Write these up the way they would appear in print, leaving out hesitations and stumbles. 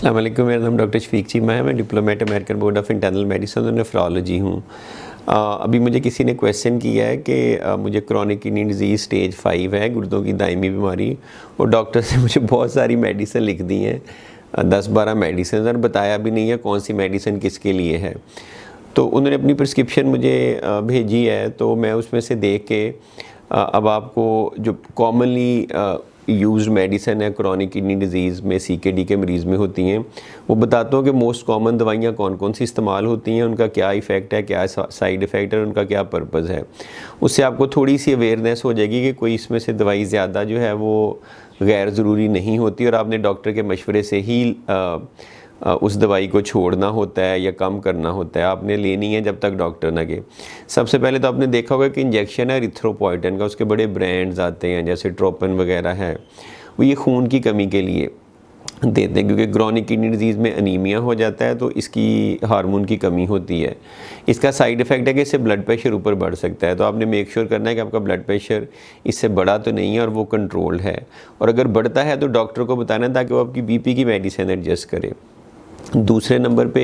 अस्सलाम वालेकुम, मेरा नाम डॉक्टर शफीक चीमा है। मैं diplomat American board of internal medicine और नेफ्रोलॉजी हूँ। अभी मुझे किसी ने क्वेश्चन किया है कि मुझे क्रॉनिक किडनी डिजीज़ स्टेज 5 है, गुर्दों की दायमी बीमारी, और डॉक्टर से मुझे बहुत सारी मेडिसिन लिख दी हैं, 10-12 मेडिसिन, और बताया भी नहीं है कौन सी मेडिसिन किसके लिए है। तो उन्होंने अपनी प्रिस्क्रिप्शन मुझे भेजी है, तो मैं उसमें से देख के अब आपको जो कॉमनली यूज्ड मेडिसिन है क्रॉनिक किडनी डिजीज़ में, CKD के मरीज़ में होती हैं, वो बताता हूँ कि मोस्ट कॉमन दवाइयाँ कौन कौन सी इस्तेमाल होती हैं, उनका क्या इफ़ेक्ट है, क्या साइड इफ़ेक्ट है, उनका क्या पर्पज़ है। उससे आपको थोड़ी सी अवेयरनेस हो जाएगी कि कोई इसमें से दवाई ज़्यादा जो है वो गैर ज़रूरी नहीं होती, और आपने डॉक्टर के मशवरे से ही उस दवाई को छोड़ना होता है या कम करना होता है। आपने लेनी है जब तक डॉक्टर ना कहे। सबसे पहले तो आपने देखा होगा कि इंजेक्शन है एरिथ्रोपोइटिन का, उसके बड़े ब्रांड्स आते हैं जैसे ट्रोपन वगैरह है, वो ये खून की कमी के लिए देते हैं, क्योंकि क्रॉनिक किडनी डिजीज़ में अनीमिया हो जाता है, तो इसकी हार्मोन की कमी होती है। इसका साइड इफ़ेक्ट है कि इससे ब्लड प्रेशर ऊपर बढ़ सकता है, तो आपने मेक श्योर करना है कि आपका ब्लड प्रेशर इससे बढ़ा तो नहीं है और वो कंट्रोल्ड है, और अगर बढ़ता है तो डॉक्टर को बताना है ताकि वो आपकी BP की मेडिसिन एडजस्ट करे। दूसरे नंबर पे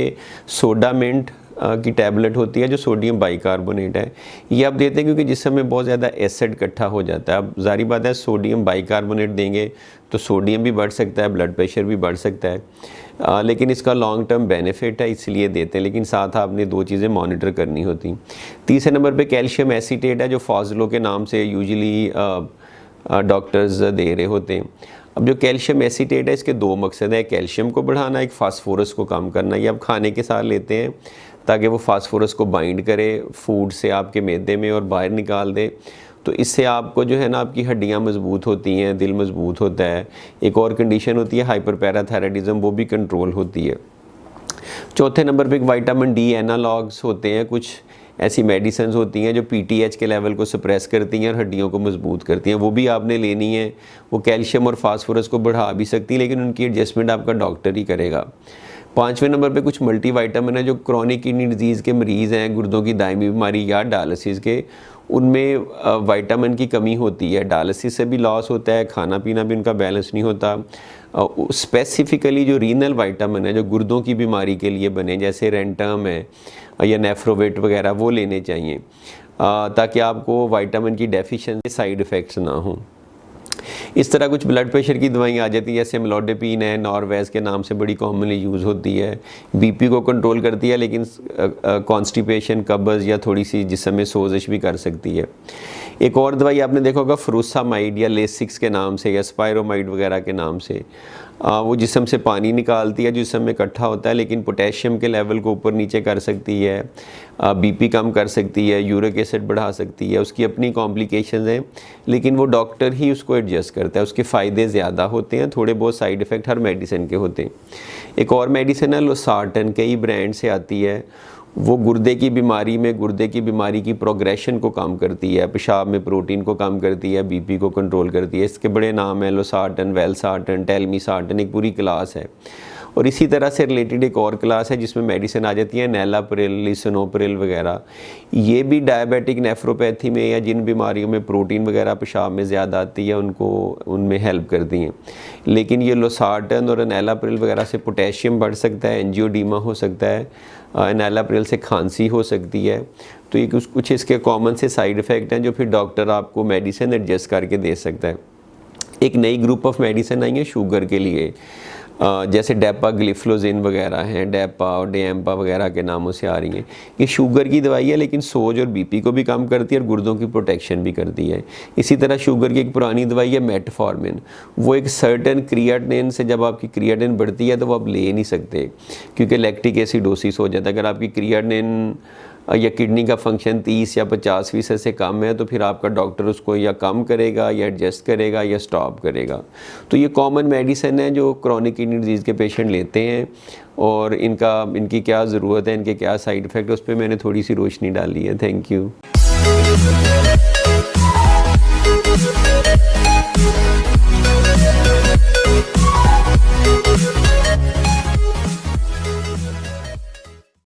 सोडामेंट की टैबलेट होती है जो सोडियम बाइकार्बोनेट है, ये आप देते हैं क्योंकि जिसमें में बहुत ज़्यादा एसिड इकट्ठा हो जाता है। अब जारी बात है, सोडियम बाइकार्बोनेट देंगे तो सोडियम भी बढ़ सकता है, ब्लड प्रेशर भी बढ़ सकता है, लेकिन इसका लॉन्ग टर्म बेनिफिट है इसलिए देते हैं, लेकिन साथ आपने दो चीज़ें मॉनिटर करनी होती। तीसरे नंबर पे कैल्शियम एसीटेट है जो फॉजलो के नाम से यूजुअली डॉक्टर्स दे रहे होते हैं। अब जो कैल्शियम एसीटेट है, इसके दो मकसद है, कैल्शियम को बढ़ाना, एक फास्फोरस को कम करना। ये आप खाने के साथ लेते हैं ताकि वो फास्फोरस को बाइंड करे फूड से आपके मैदे में और बाहर निकाल दे, तो इससे आपको जो है ना आपकी हड्डियाँ मजबूत होती हैं, दिल मजबूत होता है। एक और कंडीशन होती है हाइपरपैराथायराइडिज्म, वो भी कंट्रोल होती है। चौथे नंबर पे एक विटामिन D एनालॉग्स होते हैं, कुछ ऐसी मेडिसिन होती हैं जो PTH के लेवल को सप्रेस करती हैं और हड्डियों को मजबूत करती हैं, वो भी आपने लेनी है। वो कैल्शियम और फास्फोरस को बढ़ा भी सकती है, लेकिन उनकी एडजस्टमेंट आपका डॉक्टर ही करेगा। पाँचवें नंबर पे कुछ मल्टीविटामिन है जो क्रॉनिक किडनी डिजीज़ के मरीज़ हैं, गुर्दों की दायमी बीमारी या डायलिसिस के, उनमें विटामिन की कमी होती है। डायलिसिस से भी लॉस होता है, खाना पीना भी उनका बैलेंस नहीं होता। स्पेसिफ़िकली जो रीनल विटामिन है जो गुर्दों की बीमारी के लिए बने, जैसे रेंटम है या नेफ्रोवेट वगैरह, वो लेने चाहिए ताकि आपको विटामिन की डेफिशिएंसी साइड इफ़ेक्ट्स ना हों। इस तरह कुछ ब्लड प्रेशर की दवाइयाँ आ जाती है, जैसे मेलोडिपिन है, नॉरवेज के नाम से बड़ी कॉमनली यूज़ होती है। BP को कंट्रोल करती है, लेकिन कॉन्स्टिपेशन, कब्ज़ या थोड़ी सी जिस्म में सोजिश भी कर सकती है। एक और दवाई आपने देखा होगा फ्रूसामाइड या लेसिक्स के नाम से या स्पायरोमाइड वगैरह के नाम से, वो जिस्म से पानी निकालती है, जिस्म में इकट्ठा होता है, लेकिन पोटेशियम के लेवल को ऊपर नीचे कर सकती है, BP कम कर सकती है, यूरिक एसिड बढ़ा सकती है। उसकी अपनी कॉम्प्लिकेशंस हैं, लेकिन वो डॉक्टर ही उसको एडजस्ट करता है। उसके फ़ायदे ज़्यादा होते हैं, थोड़े बहुत साइड इफ़ेक्ट हर मेडिसिन के होते हैं। एक और मेडिसिन है लोसार्टन, कई ब्रांड से आती है, वो गुर्दे की बीमारी में गुर्दे की बीमारी की प्रोग्रेशन को कम करती है, पेशाब में प्रोटीन को कम करती है, BP को कंट्रोल करती है। इसके बड़े नाम हैं लोसार्टन, वेलसार्टन, टेलमीसार्टन, एक पूरी क्लास है। और इसी तरह से रिलेटेड एक और क्लास है जिसमें मेडिसिन आ जाती है नेलाप्रिल, लिसनोप्रिल वगैरह। ये भी डायबिटिक नेफ्रोपैथी में या जिन बीमारियों में प्रोटीन वगैरह पेशाब में ज़्यादा आती है उनको उनमें हेल्प करती हैं। लेकिन ये लोसार्टन और नेलाप्रिल वगैरह से पोटेशियम बढ़ सकता है, एंजियोडीमा हो सकता है, नेलाप्रिल से खांसी हो सकती है। तो ये कुछ इसके कॉमन से साइड इफ़ेक्ट हैं जो फिर डॉक्टर आपको मेडिसिन एडजस्ट करके दे सकता है। एक नई ग्रुप ऑफ मेडिसिन आई है शुगर के लिए, जैसे डेपाग्लिफ्लोजिन वगैरह हैं, डेपा और डेम्पा वगैरह के नामों से आ रही हैं। ये शुगर की दवाई है, लेकिन सोज और BP को भी कम करती है और गुर्दों की प्रोटेक्शन भी करती है। इसी तरह शुगर की एक पुरानी दवाई है मेटफॉर्मिन, वो एक सर्टेन क्रिएटिनिन से, जब आपकी क्रिएटिनिन बढ़ती है तो वो आप ले नहीं सकते क्योंकि लैक्टिक एसिडोसिस हो जाता है। अगर आपकी क्रिएटिनिन या किडनी का फंक्शन 30 या 50% से कम है तो फिर आपका डॉक्टर उसको या कम करेगा या एडजस्ट करेगा या स्टॉप करेगा। तो ये कॉमन मेडिसिन है जो क्रॉनिक किडनी डिजीज़ के पेशेंट लेते हैं, और इनकी क्या ज़रूरत है, इनके क्या साइड इफ़ेक्ट है, उस पर मैंने थोड़ी सी रोशनी डाली है। Thank you.